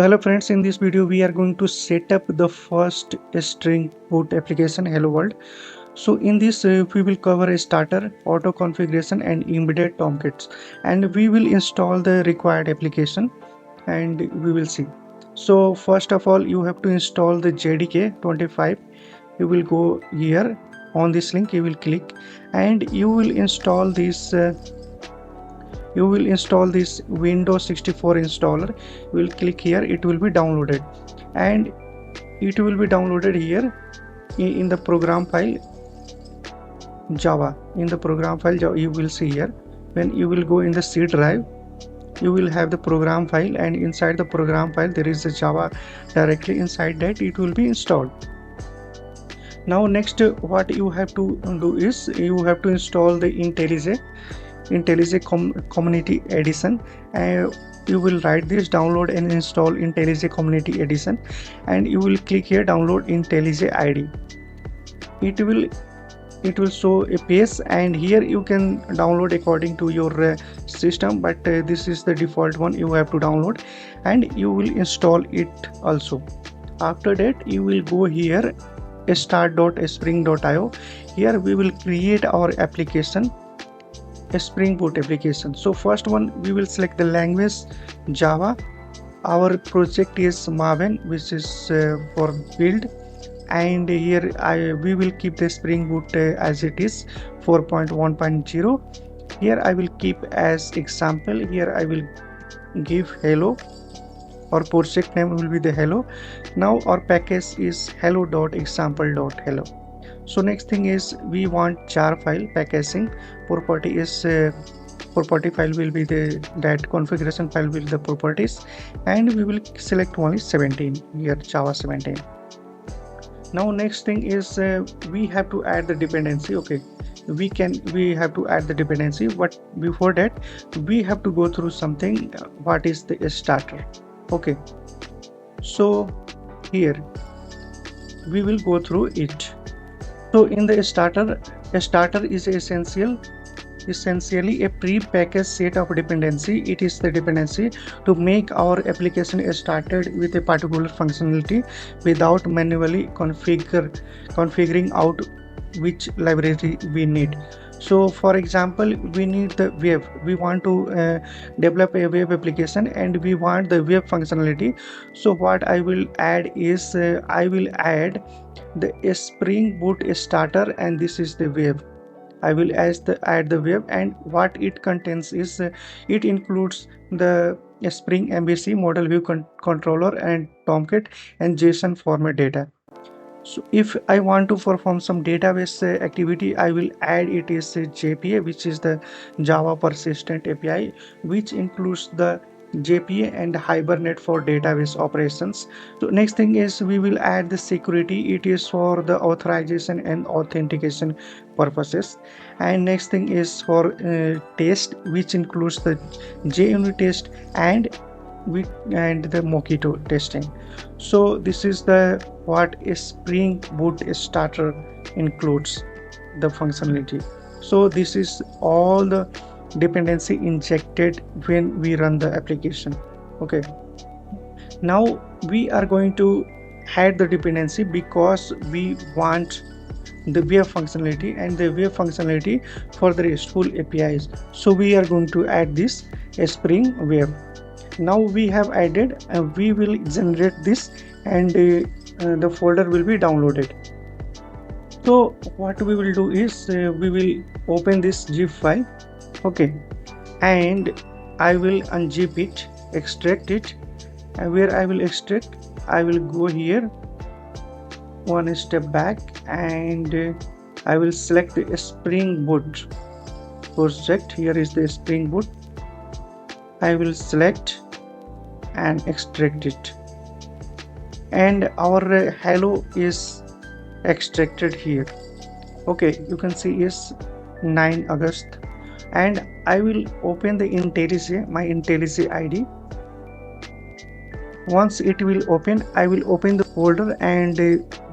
Hello friends, in this video we are going to set up the first string boot application Hello World. So in this we will cover a starter, auto configuration and embedded tomkits, and we will install the required application and we will see. So first of all you have to install the JDK 25. You will go here on this link, you will click and you will install this Windows 64 installer. You will click here, it will be downloaded and it will be downloaded here in the program file Java. In the program file Java, you will see here when you will go in the C drive, you will have the program file, and inside the program file there is a Java directly. Inside that it will be installed. Now next what you have to do is you have to install the IntelliJ Community Edition. You will write this, download and install IntelliJ Community Edition, and you will click here download IntelliJ ID. It will show a page, and here you can download according to your system, but this is the default one you have to download, and you will install it also. After that you will go here start.spring.io. Here we will create our application, a Spring Boot application. So first one we will select the language Java. Our project is Maven, which is for build, and here we will keep the Spring Boot as it is 4.1.0. Here I will keep as example. Here I will give hello. Our project name will be the hello. Now our package is hello.example.hello. So next thing is we want jar file packaging. Property is property file will be that configuration file will be the properties, and we will select only 17 here, Java 17. Now next thing is we have to add the dependency. Okay, we have to add the dependency, but before that we have to go through something. What is the starter? Okay, so here we will go through it. So in the starter, a starter is essentially a pre-packaged set of dependency. It is the dependency to make our application started with a particular functionality without manually configuring out which library we need. So for example, we need the web, we want to develop a web application and we want the web functionality. So what I will add is I will add the Spring Boot starter, and this is the web. I will add the web, and what it contains is it includes the Spring MVC model view controller and Tomcat and JSON format data. So if I want to perform some database activity, I will add it is JPA, which is the Java Persistent API, which includes the JPA and Hibernate for database operations. So next thing is we will add the security. It is for the authorization and authentication purposes. And next thing is for test, which includes the JUnit test and the Mockito testing. So this is the what a Spring Boot starter includes, the functionality. So this is all the dependency injected when we run the application. Okay, now we are going to add the dependency because we want the web functionality and the web functionality for the RESTful APIs. So we are going to add this Spring Web. Now we have added, we will generate this, and the folder will be downloaded. So what we will do is we will open this zip file. Okay, and I will unzip it, extract it, and where I will extract, I will go here one step back, and I will select the Spring Boot project. Here is the Spring Boot. I will select and extract it, and our hello is extracted here. Okay, you can see is 9 August, and I will open the IntelliJ, my IntelliJ ID. Once it will open, I will open the folder and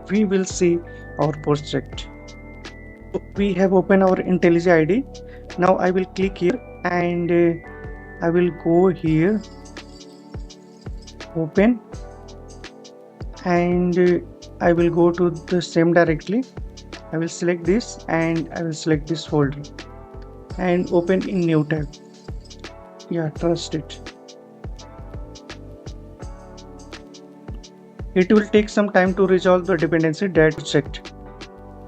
we will see our project. We have opened our IntelliJ ID. Now I will click here and I will go here open, and I will go to the same directly. I will select this and I will select this folder and open in new tab. Yeah, trust it. It will take some time to resolve the dependency that checked.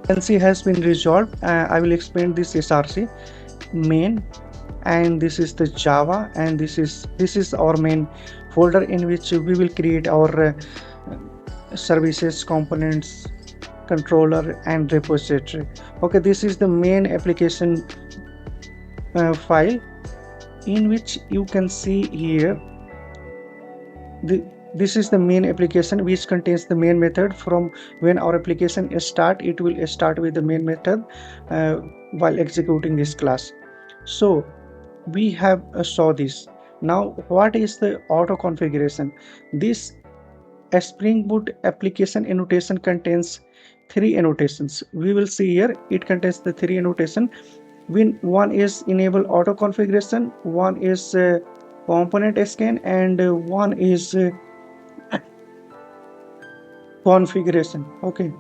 Dependency has been resolved. I will explain this src main, and this is the Java, and this is our main folder in which we will create our services, components, controller, and repository. Okay, this is the main application file in which you can see here this is the main application which contains the main method. From when our application start, it will start with the main method while executing this class. So we have saw this. Now what is the auto configuration? This Spring Boot application annotation contains three annotations. We will see here it contains the three annotation. When one is enable auto configuration, one is component scan, and one is configuration. Okay,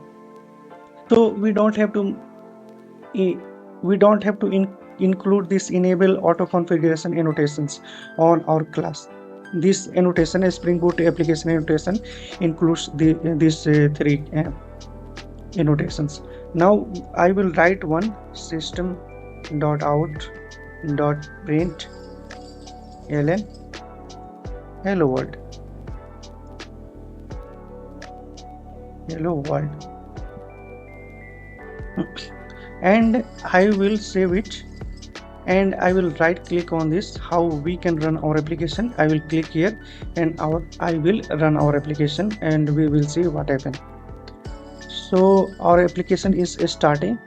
so we don't have to include this enable auto configuration annotations on our class. This annotation, a Spring Boot application annotation, includes these three annotations. Now I will write one system.out.println hello world. Hello world. And I will save it, and I will right click on this, how we can run our application. I will click here and I will run our application, and we will see what happens. So our application is starting.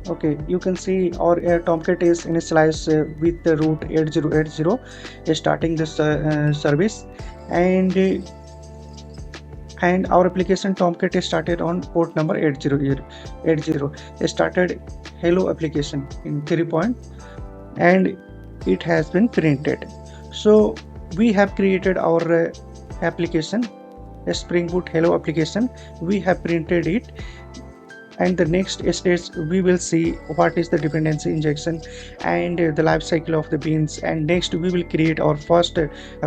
Okay, you can see our Tomcat is initialized with the root 8080 starting this service, and our application Tomcat is started on port number 8080. Started hello application in 3 point, and it has been printed. So we have created our application, a Spring Boot hello application. We have printed it, and the next stage we will see what is the dependency injection and the life cycle of the beans, and next we will create our first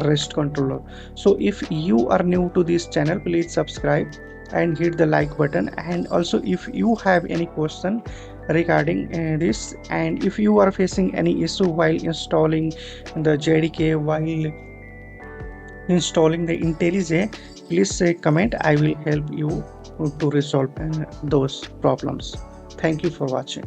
REST controller. So if you are new to this channel, please subscribe and hit the like button. And also if you have any question regarding this, and if you are facing any issue while installing the JDK, while installing the IntelliJ, please say comment. I will help you to resolve those problems. Thank you for watching.